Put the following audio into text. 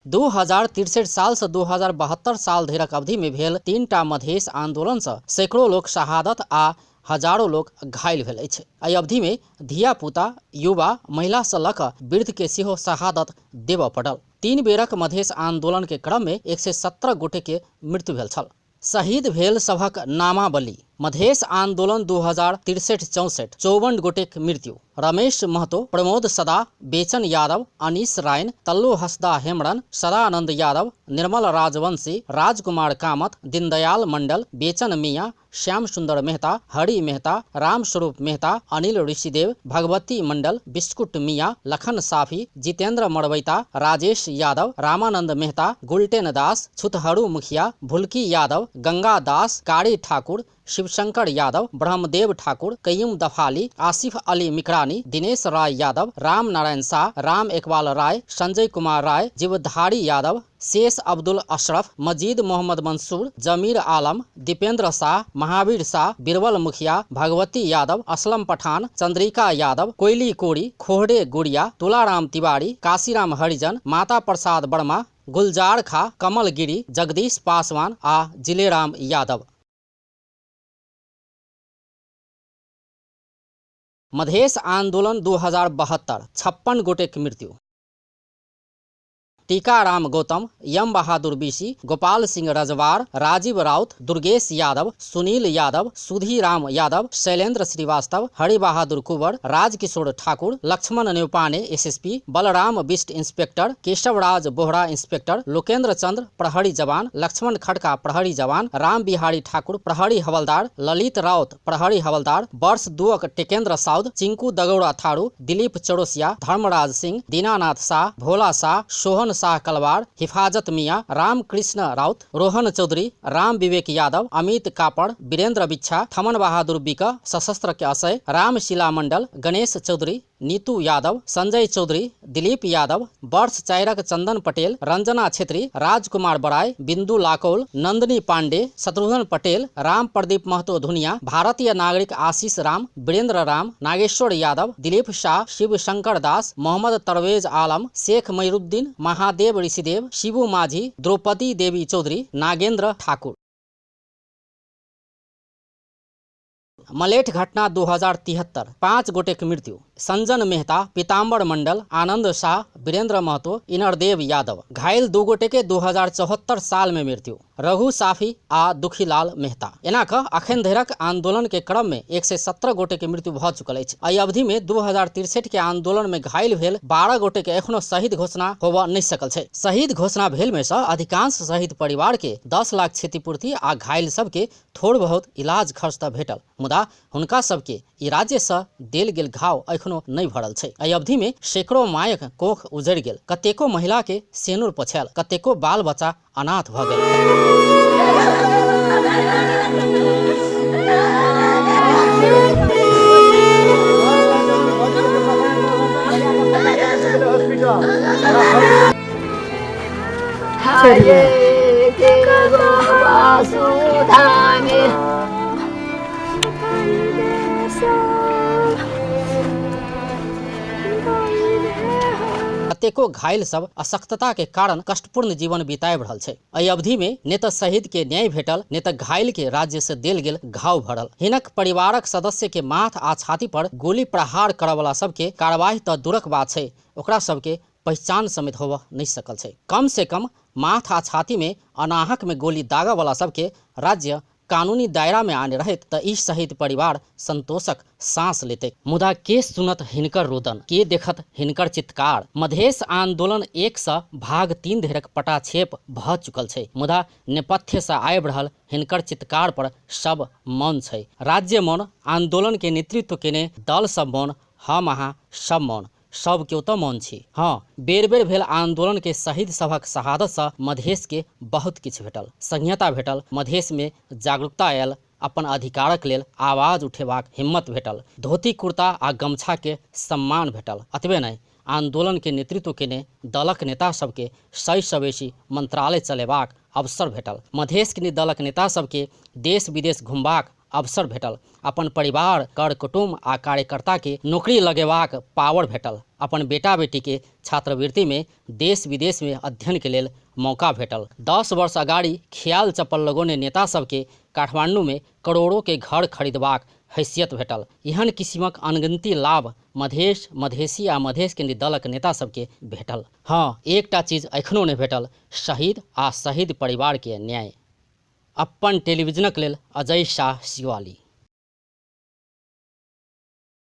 2063 साल से 2072 साल धरिक अवधि में भेल 3टा मधेश आंदोलन से सैकड़ों लोक शहादत आ हजारों लोग घायल भेल अछि। एहि अवधि में धिया पुता, युवा, महिला से लऽ कऽ वृद्ध के सेहो शहादत देबऽ पड़ल। 3 बेरक मधेश आंदोलन के क्रम में 117 गोटे के मृत्यु भेल छल। शहीद भेल सभक नामावली। मधेश आंदोलन 2063-64 54 गोटेक मृत्यु। रमेश महतो, प्रमोद सदा, बेचन यादव, अनीस रायन, तल्लू हसदा हेमड़न, सदानंद यादव, निर्मल राजवंशी, राजकुमार कामत, दीनदयाल मंडल, बेचन मियाँ, श्याम सुंदर मेहता, हरि मेहता, राम स्वरूप मेहता, अनिल ऋषिदेव, भगवती मंडल, बिस्कुट मियाँ, लखन साफी, जितेंद्र मड़वैता, राजेश यादव, रामानंद मेहता, गुलटेन दास, छुतहरू मुखिया, भुलकी यादव, गंगा दास, कारी ठाकुर, शिवशंकर यादव, ब्रह्मदेव ठाकुर, कय्यूम दफाली, आसिफ अली मिकरानी, दिनेश राय यादव, राम नारायण शाह, राम इकबाल राय, संजय कुमार राय, जीवधारी यादव, शेष अब्दुल अशरफ, मजीद मोहम्मद मंसूर, जमीर आलम, दीपेंद्र शाह, महावीर शाह, बिरबल मुखिया, भगवती यादव, असलम पठान, चंद्रिका यादव, कोयली कोरी, खोहड़े गुड़िया, तुलाराम तिवारी, काशीराम हरिजन, माता प्रसाद वर्मा, गुलजार खा, कमल गिरी, जगदीश पासवान आ जिलेराम यादव। मधेश आंदोलन 2072 56 गोटेक मृत्यु। Tikaram Gautam, Yam Bahadur BC, Gopal Singh Rajwar, Rajiv Raut, Durgesh Yadav, Sunil Yadav, Sudhiram Yadav, Shailendra Srivastava, Hari Bahadur Kunwar, Rajkishor Thakur, Laxman Newpane SSP, Balram Bisht inspector, Keshavraj Bohara inspector, Lokendra Chandra प्रहरी जवान, लक्ष्मण खड़का प्रहरी जवान, राम बिहारी ठाकुर प्रहरी हवलदार, ललित राउत प्रहरी हवलदार, वर्ष 2 टेकेंद्र साउद, चिंकू दगौड़ा थारू, दिलीप चौरसिया, धर्मराज सिंह, दीनानाथ शाह, भोला शाह, सोहन शाह कलवार, हिफाजत मियाँ, राम कृष्ण राउत, रोहन चौधरी, राम विवेक यादव, अमित कापड़, वीरेंद्र बिच्छा, थमन बहादुर बिक, सशस्त्र के असय, राम शिला मंडल, गणेश चौधरी, नीतू यादव, संजय चौधरी, दिलीप यादव, वर्ष 4 चंदन पटेल, रंजना छेत्री, राजकुमार बराय, बिंदु लाकौल, नंदनी पांडे, शत्रुघ्न पटेल, राम प्रदीप महतो धुनिया, भारतीय नागरिक आशीष राम, वीरेंद्र राम, नागेश्वर यादव, दिलीप शाह, शिव शंकर दास, मोहम्मद तरवेज आलम, शेख मयूरुद्दीन, महादेव ऋषिदेव, शिबू माझी, द्रौपदी देवी चौधरी, नागेंद्र ठाकुर। मलेठ घटना 2073 5 गोटेक मृत्यु। संजन मेहता, पीताम्बर मंडल, आनंद शाह, वीरेंद्र महतो, इनरदेव यादव। घायल 2 गोटे के 2074 साल में मृत्यु। रघु साफी आ दुखीलाल मेहता। एना कऽ अखन धरिक आंदोलन के क्रम में 117 गोटे के मृत्यु भऽ चुकल अछि। एहि अवधि में 2063 के आंदोलन में घायल भेल 12 गोटे के एखनो शहीद घोषणा होबऽ नहि सकल छै। शहीद घोषणा भेल में से अधिकांश शहीद परिवार के 10 लाख क्षतिपूर्ति आ घायल सब के थोड़ बहुत इलाज खर्च तऽ भेटल, मुदा हुनका सबके ई राज्य से देल गेल घाव एखनो नहि भरल छै। एहि अवधि में सैकड़ों मायक कोख उजड़ि गेल, कतेको महिला के सेनुर पोछायल, कतेको बाल बच्चा अनाथ भऽ गेल। कतेको घायल सब अशक्तता के कारण कष्टपूर्ण जीवन बिताबि रहल छै। एहि अवधि में ने तऽ शहीद के न्याय भेटल, ने तऽ घायल के राज्य से देल गेल घाव भरल। हिनक परिवारक सदस्य के माथ आ छाती पर गोली प्रहार करय वाला सबके कार्रवाई तऽ दूरक बात छै, ओकरा सबके पहचान समेत होबऽ नहीं सकल छै। कम से कम माथ आ छाती में अनाहक में गोली दागा वाला सबके राज्य कानूनी दायरा में आने रहत तऽ ई शहीद परिवार संतोषक सांस लेते। मुदा के सुनत हिनकर रोदन, के देखत हिनकर चित्कार। मधेश आंदोलन 1 से भाग 3 धरिक पटाक्षेप भऽ चुकल छै, मुदा नेपथ्य से आबि रहल हिनकर चित्कार पर सब मौन छै। राज्य मौन, आंदोलन के नेतृत्व केने दल सब मौन, हम अहाँ सब मौन, सब केओ तऽ मौन छी। हाँ, बेर बेर भेल आंदोलन के शहीद सभक शहादत से मधेश के बहुत किछु भेटल, संहिता भेटल, मधेश में जागरूकता आयल, अपन अधिकारक लेल आवाज उठेबाक हिम्मत भेटल, धोती कुर्ता आ गमछा के सम्मान भेटल। अतबे नहीं, आंदोलन के नेतृत्व केने दलक नेता सबके 100 से बेसी मंत्रालय चलेबाक अवसर भेटल। मधेश के दलक नेता सबके देश विदेश घुमबाक अवसर भेटल। अपन परिवार, कर कुटुम्ब आ कार्यकर्ता के नौकरी लगेबाक पावर भेटल। अपन बेटा बेटी के छात्रवृत्ति में देश विदेश में अध्ययन के लेल मौका भेटल। 10 वर्ष अगाड़ी ख्याल चप्पल लगौने नेता सबके काठमांडू में करोड़ों के घर खरीदबाक हैसियत भेटल। एहन किसिमक अनगिनती लाभ मधेश, मधेसी आ मधेश केंद्रीय दलक नेता सबके भेटल। हाँ, एकटा चीज एखनो नहीं भेटल, शहीद आ शहीद परिवार के न्याय। अपन टेलीविजनक लेल अजय शाह, शिवाली।